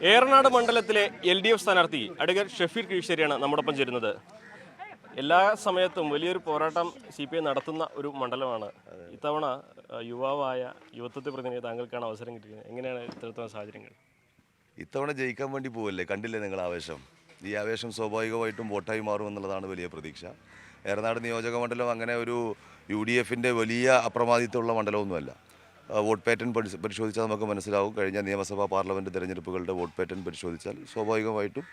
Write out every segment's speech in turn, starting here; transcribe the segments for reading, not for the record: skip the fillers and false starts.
ഏറനാട് മണ്ഡലത്തിലെ LDF സ്ഥാനാർത്ഥി advocate Shafeer കീഴ്ശേരിയാണ് നമ്മോടൊപ്പം ചേരുന്നത്. എല്ലാ സമയത്തും വലിയൊരു പോരാട്ടം CPI നടത്തുന്ന ഒരു മണ്ഡലമാണ്. ഇത്തവണ യുവാവായ യുവത്വത്തെ പ്രതിനിധി താങ്കൾക്കാണ് അവസരം കിട്ടിയത്. എങ്ങനെയാണ് ഇത്തരത്തിലുള്ള സാഹചര്യങ്ങൾ? ഇത്തവണ ജയിക്കാൻ വേണ്ടി പോവല്ലേ, കണ്ടില്ലേ നിങ്ങൾ ആവേശം? ഈ ആവേശം സ്വാഭാവികമായിട്ടും വോട്ടായി മാറുമെന്നുള്ളതാണ് വലിയ പ്രതീക്ഷ. ഏറനാട് നിയോജക മണ്ഡലം അങ്ങനെ ഒരു UDFൻ്റെ വലിയ അപ്രമാദിത്വമുള്ള മണ്ഡലമൊന്നുമല്ല. വോട്ട് പാറ്റേൺ പരിശോധിച്ചാൽ നമുക്ക് മനസ്സിലാവും. കഴിഞ്ഞ നിയമസഭാ പാർലമെൻറ്റ് തിരഞ്ഞെടുപ്പുകളുടെ വോട്ട് പാറ്റേൺ പരിശോധിച്ചാൽ സ്വാഭാവികമായിട്ടും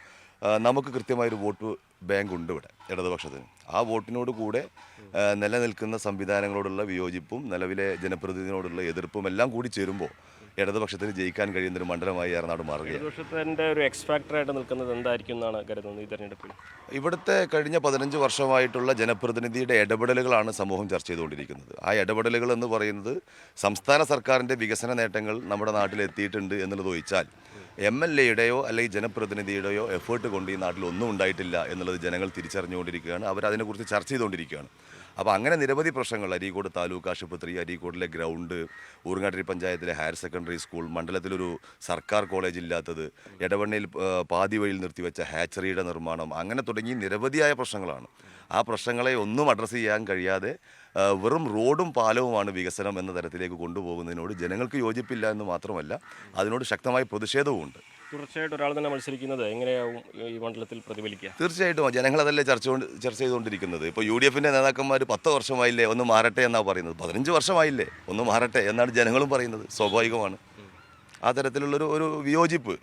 നമുക്ക് കൃത്യമായൊരു വോട്ട് ബാങ്ക് ഉണ്ട് ഇവിടെ ഇടതുപക്ഷത്തിന്. ആ വോട്ടിനോട് കൂടെ നിലനിൽക്കുന്ന സംവിധാനങ്ങളോടുള്ള വിയോജിപ്പും നിലവിലെ ജനപ്രതിനിധിയോടുള്ള എതിർപ്പും എല്ലാം കൂടി ചേരുമ്പോൾ ഇടതുപക്ഷത്തിന് ജയിക്കാൻ കഴിയുന്നൊരു മണ്ഡലമായി ഏറനാട് മാറുകയാണ്. ഇടതുപക്ഷത്തിൻ്റെ ഒരു എക്സ്ഫാക്ടറായിട്ട് നിൽക്കുന്നത് എന്തായിരിക്കും എന്നാണ് കരുതുന്നത് ഈ തെരഞ്ഞെടുപ്പിൽ? ഇവിടുത്തെ കഴിഞ്ഞ 15 വർഷമായിട്ടുള്ള ജനപ്രതിനിധിയുടെ ഇടപെടലുകളാണ് സമൂഹം ചർച്ച ചെയ്തുകൊണ്ടിരിക്കുന്നത്. ആ ഇടപെടലുകൾ എന്ന് പറയുന്നത് സംസ്ഥാന സർക്കാരിൻ്റെ വികസന നേട്ടങ്ങൾ നമ്മുടെ നാട്ടിൽ എത്തിയിട്ടുണ്ട് എന്നുള്ളത് ഒഴിച്ചാൽ MLAയുടെയോ അല്ലെങ്കിൽ ജനപ്രതിനിധിയുടെയോ എഫേർട്ട് കൊണ്ട് ഈ നാട്ടിൽ ഒന്നും ഉണ്ടായിട്ടില്ല എന്നുള്ളത് ജനങ്ങൾ തിരിച്ചറിഞ്ഞുകൊണ്ടിരിക്കുകയാണ്. അവരതിനെക്കുറിച്ച് ചർച്ച ചെയ്തുകൊണ്ടിരിക്കുകയാണ്. അപ്പോൾ അങ്ങനെ നിരവധി പ്രശ്നങ്ങൾ, അരീക്കോട് താലൂക്ക് ആശുപത്രി, അരീക്കോടിലെ ഗ്രൗണ്ട്, ഊർങ്ങാട്ടിരി പഞ്ചായത്തിലെ ഹയർ സെക്കൻഡറി സ്കൂൾ, മണ്ഡലത്തിലൊരു സർക്കാർ കോളേജ് ഇല്ലാത്തത്, എടവണ്ണയിൽ പാതി വഴിയിൽ നിർത്തിവെച്ച ഹാച്ചറിയുടെ നിർമ്മാണം, അങ്ങനെ തുടങ്ങി നിരവധിയായ പ്രശ്നങ്ങളാണ്. ആ പ്രശ്നങ്ങളെ ഒന്നും അഡ്രസ്സ് ചെയ്യാൻ കഴിയാതെ വെറും റോഡും പാലവുമാണ് വികസനം എന്ന തരത്തിലേക്ക് കൊണ്ടുപോകുന്നതിനോട് ജനങ്ങൾക്ക് യോജിപ്പില്ല എന്ന് മാത്രമല്ല, അതിനോട് ശക്തമായ പ്രതിഷേധവുമുണ്ട്. തീർച്ചയായിട്ടും ഒരാൾ തന്നെ മത്സരിക്കുന്നത് എങ്ങനെയാവും ഈ മണ്ഡലത്തിൽ പ്രതിഫലിക്കുക? തീർച്ചയായിട്ടും ജനങ്ങളതല്ലേ ചർച്ച ചെയ്തുകൊണ്ടിരിക്കുന്നത്. ഇപ്പോൾ UDFൻ്റെ നേതാക്കന്മാർ 10 വർഷമായില്ലേ ഒന്ന് മാറട്ടെ എന്നാണ് പറയുന്നത്. 15 വർഷമായില്ലേ ഒന്ന് മാറട്ടെ എന്നാണ് ജനങ്ങളും പറയുന്നത്. സ്വാഭാവികമാണ് ആ തരത്തിലുള്ളൊരു വിയോജിപ്പ്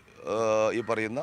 ഈ പറയുന്ന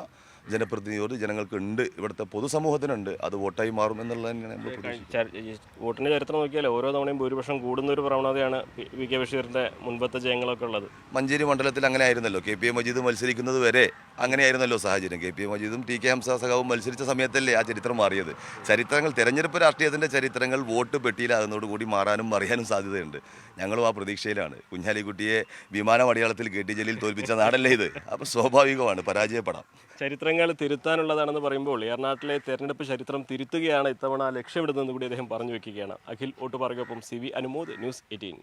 ജനപ്രതിനിധിയോട് ജനങ്ങൾക്ക് ഉണ്ട്, ഇവിടുത്തെ പൊതുസമൂഹത്തിനുണ്ട്. അത് വോട്ടായി മാറും എന്നുള്ളത് തന്നെയാണ് നമ്മൾ പ്രതീക്ഷിക്കുന്നത്. വോട്ടിൻ്റെ ചരിത്രം നോക്കിയാൽ ഓരോ തവണയും ഭൂരിപക്ഷം കൂടുന്ന ഒരു പ്രവണതയാണ് VK ബഷീറിൻ്റെ മുൻപത്തെ ജയങ്ങളൊക്കെ ഉള്ളത്. മഞ്ചേരി മണ്ഡലത്തിൽ അങ്ങനെ ആയിരുന്നല്ലോ. KPA മജീദ് മത്സരിക്കുന്നത് വരെ അങ്ങനെയായിരുന്നല്ലോ സാഹചര്യം. KPA മജീദും TK ഹംസ സഖാവും മത്സരിച്ച സമയത്തല്ലേ ആ ചരിത്രം മാറിയത്. ചരിത്രങ്ങൾ, തെരഞ്ഞെടുപ്പ് രാഷ്ട്രീയത്തിൻ്റെ ചരിത്രങ്ങൾ വോട്ട് പെട്ടിയിലാകുന്നതോടുകൂടി മാറാനും മറിയാനും സാധ്യതയുണ്ട്. ഞങ്ങളും ആ പ്രതീക്ഷയിലാണ്. കുഞ്ഞാലിക്കുട്ടിയെ വിമാനം അടയാളത്തിൽ KT ജലീൽ തോൽപ്പിച്ച നാടല്ലേ ഇത്. അപ്പോൾ സ്വാഭാവികമാണ് പരാജയപ്പെടാം. ചരിത്രങ്ങൾ തിരുത്താനുള്ളതാണെന്ന് പറയുമ്പോൾ ഏറനാട്ടിലെ തെരഞ്ഞെടുപ്പ് ചരിത്രം തിരുത്തുകയാണ് ഇത്തവണ ലക്ഷ്യമിടുന്നതെന്ന് കൂടി അദ്ദേഹം പറഞ്ഞു വെക്കുകയാണ്. അഖിൽ ഓട്ടുപാറയ്ക്കൊപ്പം CV അനുമോദ്, ന്യൂസ് 18.